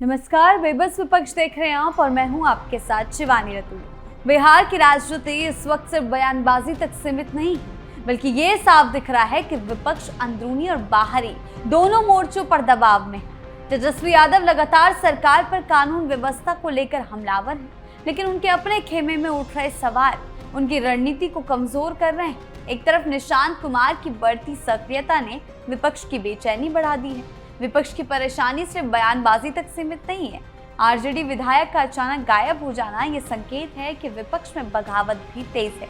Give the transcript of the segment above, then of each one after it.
नमस्कार, बेबस विपक्ष देख रहे हैं आप और मैं हूं आपके साथ शिवानी रतूड़ी। बिहार की राजनीति इस वक्त सिर्फ बयानबाजी तक सीमित नहीं है, बल्कि ये साफ दिख रहा है कि विपक्ष अंदरूनी और बाहरी दोनों मोर्चों पर दबाव में है। तेजस्वी यादव लगातार सरकार पर कानून व्यवस्था को लेकर हमलावर हैं, लेकिन उनके अपने खेमे में उठ रहे सवाल उनकी रणनीति को कमजोर कर रहे हैं। एक तरफ निशांत कुमार की बढ़ती सक्रियता ने विपक्ष की बेचैनी बढ़ा दी है। विपक्ष की परेशानी सिर्फ बयानबाजी तक सीमित नहीं है। आरजेडी विधायक का अचानक गायब हो जाना ये संकेत है कि विपक्ष में बगावत भी तेज है।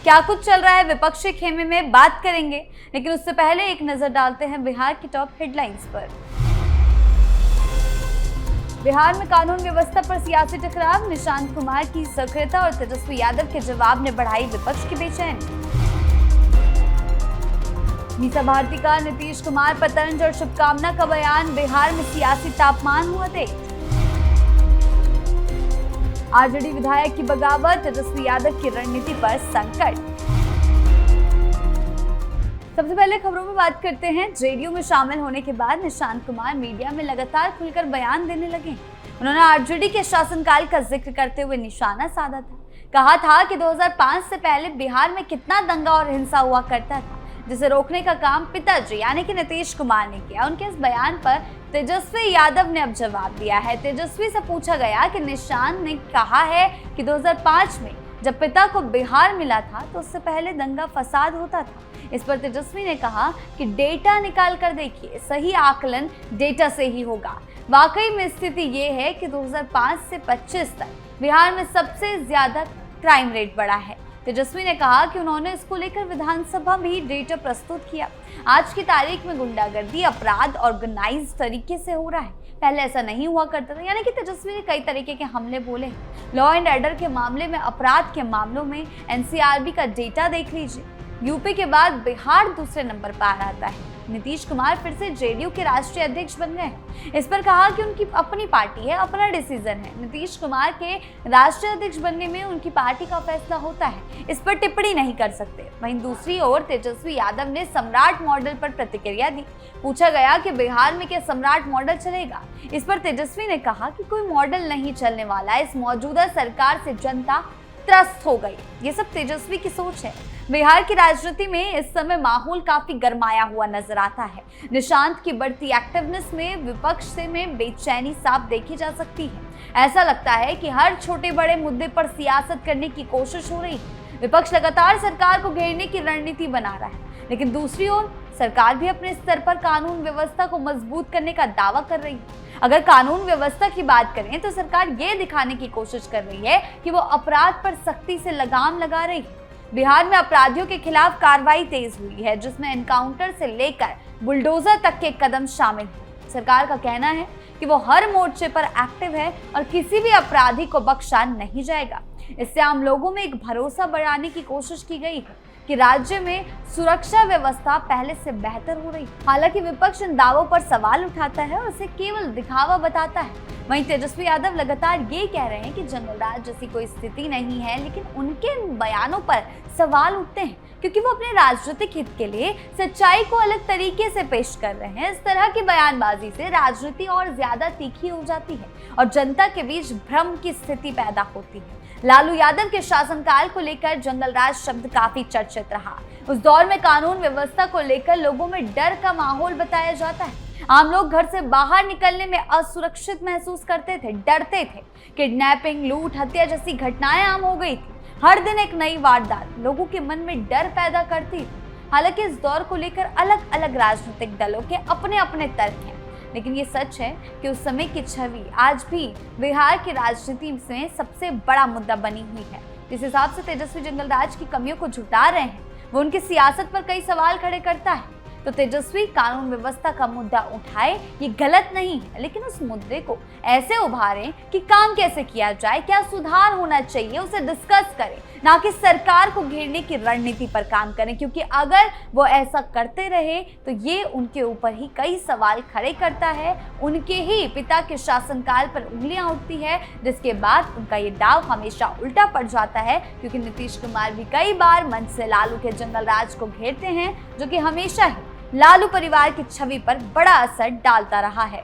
क्या कुछ चल रहा है विपक्षी खेमे में, बात करेंगे, लेकिन उससे पहले एक नजर डालते हैं बिहार की टॉप हेडलाइंस पर। बिहार में कानून व्यवस्था पर सियासी टकराव, निशांत कुमार की सक्रियता और तेजस्वी यादव के जवाब ने बढ़ाई विपक्ष की बेचैनी। मीसा भारती का नीतीश कुमार पर तंज और शुभकामना का बयान, बिहार में सियासी तापमान हुआ तेज। आरजेडी विधायक की बगावत, तेजस्वी यादव की रणनीति पर संकट। सबसे पहले खबरों में बात करते हैं। जेडीयू में शामिल होने के बाद निशांत कुमार मीडिया में लगातार खुलकर बयान देने लगे। उन्होंने आरजेडी के शासनकाल का जिक्र करते हुए निशाना साधा था। कहा था कि 2005 से पहले बिहार में कितना दंगा और हिंसा हुआ करता था, जिसे रोकने का काम पिताजी यानी कि नीतीश कुमार ने किया। उनके इस बयान पर तेजस्वी यादव ने अब जवाब दिया है। तेजस्वी से पूछा गया कि निशांत ने कहा है कि 2005 में जब पिता को बिहार मिला था तो उससे पहले दंगा फसाद होता था। इस पर तेजस्वी ने कहा कि डेटा निकाल कर देखिए, सही आकलन डेटा से ही होगा। वाकई में स्थिति ये है कि 2005 से 25 तक बिहार में सबसे ज्यादा क्राइम रेट बढ़ा है। तेजस्वी ने कहा कि उन्होंने इसको लेकर विधानसभा में ही डेटा प्रस्तुत किया। आज की तारीख में गुंडागर्दी अपराध ऑर्गेनाइज तरीके से हो रहा है, पहले ऐसा नहीं हुआ करता था। यानी कि तेजस्वी ने कई तरीके के हमले बोले। लॉ एंड ऑर्डर के मामले में, अपराध के मामलों में एनसीआरबी का डेटा देख लीजिए। यूपी के बाद बिहार दूसरे नंबर पर आता है। नीतीश कुमार फिर से जेडीयू के राष्ट्रीय अध्यक्ष बन गए। इस पर कहा कि उनकी अपनी पार्टी है, अपना डिसीजन है। नीतीश कुमार के राष्ट्रीय अध्यक्ष बनने में उनकी पार्टी का फैसला होता है, इस पर टिप्पणी नहीं कर सकते। वहीं दूसरी ओर तेजस्वी यादव ने सम्राट मॉडल पर प्रतिक्रिया दी। पूछा गया कि बिहार में क्या सम्राट मॉडल चलेगा। इस पर तेजस्वी ने कहा कि कोई मॉडल नहीं चलने वाला। इस मौजूदा सरकार से जनता त्रस्त हो गई। ये सब तेजस्वी की सोच है। बिहार की राजनीति में इस समय माहौल काफी गरमाया हुआ नजर आता है। निशांत की बढ़ती एक्टिवनेस में विपक्ष से में बेचैनी साफ देखी जा सकती है। ऐसा लगता है कि हर छोटे बड़े मुद्दे पर सियासत करने की कोशिश हो रही है। विपक्ष लगातार सरकार को घेरने की रणनीति बना रहा है, लेकिन दूसरी ओर सरकार भी अपने स्तर पर कानून व्यवस्था को मजबूत करने का दावा कर रही है। अगर कानून व्यवस्था की बात करें तो सरकार ये दिखाने की कोशिश कर रही है कि वो अपराध पर सख्ती से लगाम लगा रही है। बिहार में अपराधियों के खिलाफ कार्रवाई तेज हुई है, जिसमें एनकाउंटर से लेकर बुलडोजर तक के कदम शामिल हैं। सरकार का कहना है कि वो हर मोर्चे पर एक्टिव है और किसी भी अपराधी को बख्शा नहीं जाएगा। इससे आम लोगों में एक भरोसा बढ़ाने की कोशिश की गई है कि राज्य में सुरक्षा व्यवस्था पहले से बेहतर हो रही है। हालांकि विपक्ष इन दावों पर सवाल उठाता है और इसे केवल दिखावा बताता है। वहीं तेजस्वी यादव लगातार ये कह रहे हैं कि जंगल राज जैसी कोई स्थिति नहीं है, लेकिन उनके बयानों पर सवाल उठते हैं क्योंकि वो अपने राजनीतिक हित के लिए सच्चाई को अलग तरीके से पेश कर रहे हैं। इस तरह की बयानबाजी से राजनीति और ज्यादा तीखी हो जाती है और जनता के बीच भ्रम की स्थिति पैदा होती है। लालू यादव के शासनकाल को लेकर जंगल राज शब्द काफी चर्चित रहा। उस दौर में कानून व्यवस्था को लेकर लोगों में डर का माहौल बताया जाता है। आम लोग घर से बाहर निकलने में असुरक्षित महसूस करते थे, डरते थे। किडनैपिंग, लूट, हत्या जैसी घटनाएं आम हो गई थी। हर दिन एक नई वारदात लोगों के मन में डर पैदा करती थी। हालांकि इस दौर को लेकर अलग अलग राजनीतिक दलों के अपने अपने तर्क हैं, लेकिन ये सच है कि उस समय की छवि आज भी बिहार की राजनीति में सबसे बड़ा मुद्दा बनी हुई है। जिस हिसाब से तेजस्वी जंगल राज की कमियों को झुटा रहे हैं, वो उनकी सियासत पर कई सवाल खड़े करता है। तो तेजस्वी कानून व्यवस्था का मुद्दा उठाए ये गलत नहीं है, लेकिन उस मुद्दे को ऐसे उभारें कि काम कैसे किया जाए, क्या सुधार होना चाहिए, उसे डिस्कस करें, ना कि सरकार को घेरने की रणनीति पर काम करें। क्योंकि अगर वो ऐसा करते रहे तो ये उनके ऊपर ही कई सवाल खड़े करता है। उनके ही पिता के शासनकाल पर उंगलियां उठती है, जिसके बाद उनका ये दाव हमेशा उल्टा पड़ जाता है। क्योंकि नीतीश कुमार भी कई बार मंच से लालू के जंगल राज को घेरते हैं, जो कि हमेशा ही लालू परिवार की छवि पर बड़ा असर डालता रहा है।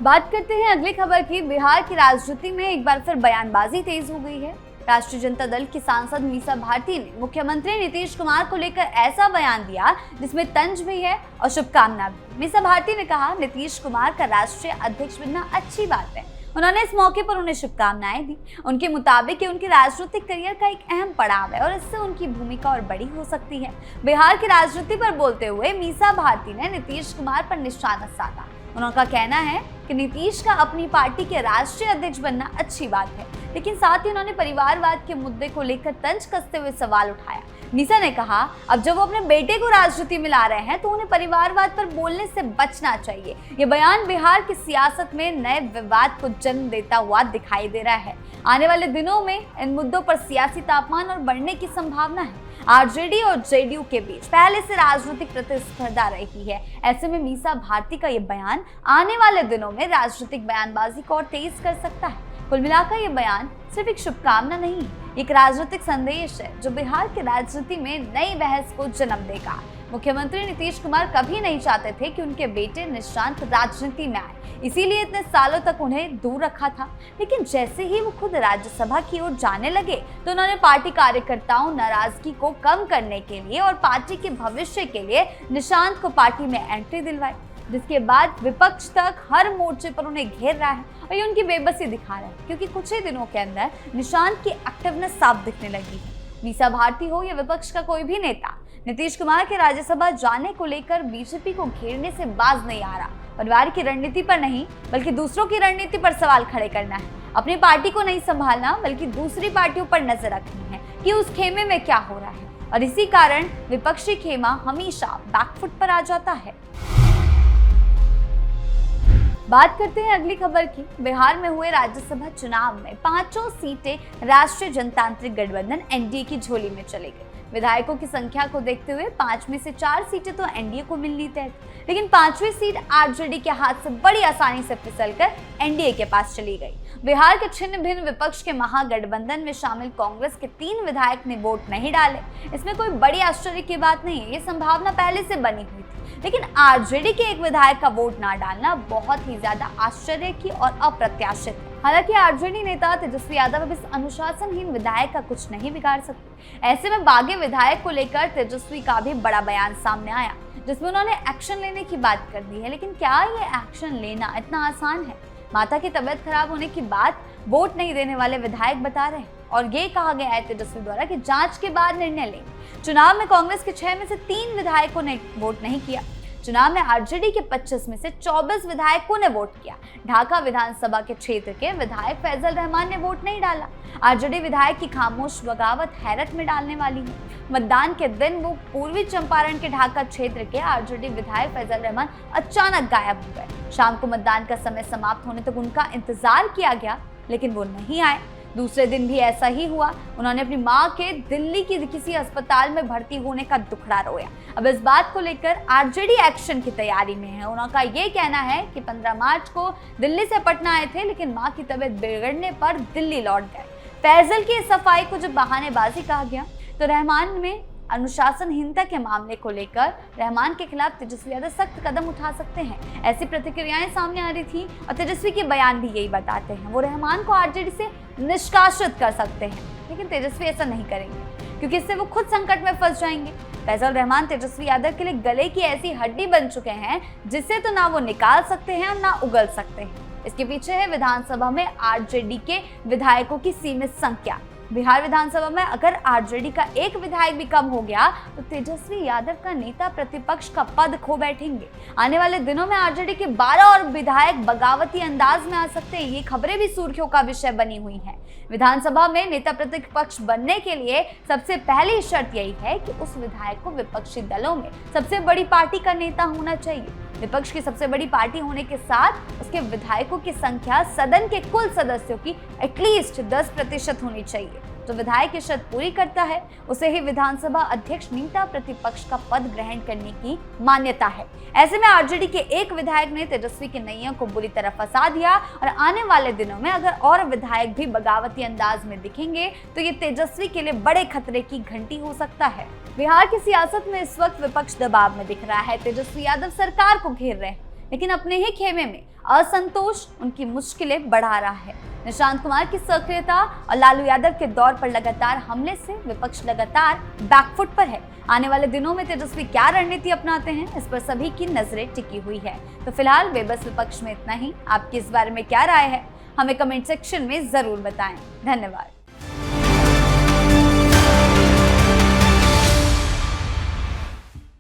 बात करते हैं अगली खबर की। बिहार की राजनीति में एक बार फिर बयानबाजी तेज हो गई है। राष्ट्रीय जनता दल की सांसद मीसा भारती ने मुख्यमंत्री नीतीश कुमार को लेकर ऐसा बयान दिया जिसमें तंज भी है और शुभकामना भी। मीसा भारती ने कहा, नीतीश कुमार का राष्ट्रीय अध्यक्ष बनना अच्छी बात है। उन्होंने इस मौके पर उन्हें शुभकामनाएं दी। उनके मुताबिक ये उनके राजनीतिक करियर का एक अहम पड़ाव है और इससे उनकी भूमिका और बड़ी हो सकती है। बिहार की राजनीति पर बोलते हुए मीसा भारती ने नीतीश कुमार पर निशाना साधा। उनका कहना है कि नीतीश का अपनी पार्टी के राष्ट्रीय अध्यक्ष बनना अच्छी बात है, लेकिन साथ ही उन्होंने परिवारवाद के मुद्दे को लेकर तंज कसते हुए सवाल उठाया। मीसा ने कहा, अब जब वो अपने बेटे को राजनीति में ला रहे हैं तो उन्हें परिवारवाद पर बोलने से बचना चाहिए। ये बयान बिहार की सियासत में नए विवाद को जन्म देता हुआ दिखाई दे रहा है। आने वाले दिनों में इन मुद्दों पर सियासी तापमान और बढ़ने की संभावना है। आरजेडी और जेडीयू के बीच पहले से राजनीतिक प्रतिस्पर्धा रही है। ऐसे में मीसा भारती का ये बयान आने वाले दिनों में राजनीतिक बयानबाजी को और तेज कर सकता है। कुल मिलाकर ये बयान सिर्फ एक शुभकामना नहीं, एक राजनीतिक संदेश है जो बिहार की राजनीति में नई बहस को जन्म देगा। मुख्यमंत्री नीतीश कुमार कभी नहीं चाहते थे कि उनके बेटे निशांत राजनीति में आए, इसीलिए इतने सालों तक उन्हें दूर रखा था। लेकिन जैसे ही वो खुद राज्यसभा की ओर जाने लगे तो उन्होंने पार्टी कार्यकर्ताओं नाराजगी को कम करने के लिए और पार्टी के भविष्य के लिए निशांत को पार्टी में एंट्री दिलवाई, जिसके बाद विपक्ष तक हर मोर्चे पर उन्हें घेर रहा है और ये उनकी बेबसी दिखा रहा है, क्योंकि कुछ ही दिनों के अंदर निशांत की एक्टिवनेस साफ दिखने लगी है। मीसा भारती हो या विपक्ष का कोई भी नेता, नीतीश कुमार के राज्यसभा जाने को लेकर बीजेपी को घेरने से बाज नहीं आ रहा। परिवार की रणनीति पर नहीं बल्कि दूसरों की रणनीति पर सवाल खड़े करना है। अपनी पार्टी को नहीं संभालना बल्कि दूसरी पार्टियों पर नजर रखनी है कि उस खेमे में क्या हो रहा है, और इसी कारण विपक्षी खेमा हमेशा बैकफुट पर आ जाता है। बात करते हैं अगली खबर की। बिहार में हुए राज्यसभा चुनाव में 5 सीटें राष्ट्रीय जनतांत्रिक गठबंधन एनडीए की झोली में चली गई। विधायकों की संख्या को देखते हुए 5 में से 4 सीटें तो एनडीए को मिलनी तय, लेकिन 5वीं सीट आरजेडी के हाथ से बड़ी आसानी से फिसलकर एनडीए के पास चली गई। बिहार के छिन्न भिन्न विपक्ष के महागठबंधन में शामिल कांग्रेस के 3 विधायक ने वोट नहीं डाले। इसमें कोई बड़ी आश्चर्य की बात नहीं है, ये संभावना पहले से बनी हुई थी, लेकिन आरजेडी के एक विधायक का वोट ना डालना बहुत ही ज्यादा आश्चर्य की और अप्रत्याशित है। हालांकि आरजेडी नेता तेजस्वी यादव अब इस अनुशासनहीन विधायक का कुछ नहीं बिगाड़ सकते। ऐसे में बागी विधायक को लेकर तेजस्वी का भी बड़ा बयान सामने आया, जिसमें उन्होंने एक्शन लेने की बात कर दी है। लेकिन क्या ये एक्शन लेना इतना आसान है? माता की तबीयत खराब होने की बात वोट नहीं देने वाले विधायक बता रहे हैं, और ये कहा गया है तेजस्वी द्वारा कि जांच के बाद निर्णय लें। चुनाव में कांग्रेस के 6 में से 3 विधायकों ने वोट नहीं किया। चुनाव में आरजेडी के 25 में से 24 विधायकों ने वोट किया। ढाका विधानसभा के क्षेत्र के विधायक फैजल रहमान ने वोट नहीं डाला। आरजेडी विधायक की खामोश बगावत हैरत में डालने वाली है। मतदान के दिन वो पूर्वी चंपारण के ढाका क्षेत्र के आरजेडी विधायक फैजल रहमान अचानक गायब हो गए। शाम को मतदान का समय समाप्त होने तक उनका इंतजार किया गया, लेकिन वो नहीं आए। दूसरे दिन भी ऐसा ही हुआ। उन्होंने अपनी मां के दिल्ली की किसी अस्पताल में भर्ती होने का दुखड़ा रोया। अब इस बात को लेकर आरजेडी एक्शन की तैयारी में है। उनका ये कहना है कि 15 मार्च को दिल्ली से पटना आए थे, लेकिन मां की तबीयत बिगड़ने पर दिल्ली लौट गए। फैजल की सफाई को जब बहानेबाजी कहा गया तो रहमान में अनुशासनहीनता के मामले को लेकर रहमान के खिलाफ तेजस्वी यादव सख्त कदम उठा सकते हैं। ऐसी प्रतिक्रियाएं सामने आ रही थी और तेजस्वी के बयान भी यही बताते हैं। वो रहमान को आरजेडी से निष्कासित कर सकते हैं, लेकिन तेजस्वी ऐसा नहीं करेंगे, क्योंकि इससे वो खुद संकट में फंस जाएंगे। फैजल रहमान तेजस्वी यादव के लिए गले की ऐसी हड्डी बन चुके हैं जिससे तो ना वो निकाल सकते हैं और ना उगल सकते हैं। इसके पीछे है विधानसभा में आरजेडी के विधायकों की सीमित संख्या। बिहार विधानसभा में अगर आरजेडी का एक विधायक भी कम हो गया तो तेजस्वी यादव का नेता प्रतिपक्ष का पद खो बैठेंगे। आने वाले दिनों में आरजेडी के 12 और विधायक बगावती अंदाज में आ सकते हैं। ये खबरें भी सुर्खियों का विषय बनी हुई हैं। विधानसभा में नेता प्रतिपक्ष बनने के लिए सबसे पहली शर्त यही है कि उस विधायक को विपक्षी दलों में सबसे बड़ी पार्टी का नेता होना चाहिए। विपक्ष की सबसे बड़ी पार्टी होने के साथ उसके विधायकों की संख्या सदन के कुल सदस्यों की एटलीस्ट 10% होनी चाहिए। जो विधायक ये शर्त पूरी करता है उसे ही विधानसभा अध्यक्ष नेता प्रतिपक्ष का पद ग्रहण करने की मान्यता है। ऐसे में आरजेडी के एक विधायक ने तेजस्वी के नैया को बुरी तरह फंसा दिया, और आने वाले दिनों में अगर और विधायक भी बगावती अंदाज में दिखेंगे तो ये तेजस्वी के लिए बड़े खतरे की घंटी हो सकता है। बिहार की सियासत में इस वक्त विपक्ष दबाव में दिख रहा है। तेजस्वी यादव सरकार को घेर रहे हैं, लेकिन अपने ही खेमे में असंतोष उनकी मुश्किलें बढ़ा रहा है। निशांत कुमार की सक्रियता और लालू यादव के दौर पर लगातार हमले से विपक्ष लगातार बैकफुट पर है। आने वाले दिनों में तेजस्वी क्या रणनीति अपनाते हैं, इस पर सभी की नजरें टिकी हुई है। तो फिलहाल बेबस विपक्ष में इतना ही। आपकी इस बारे में क्या राय है, हमें कमेंट सेक्शन में जरूर बताएं। धन्यवाद।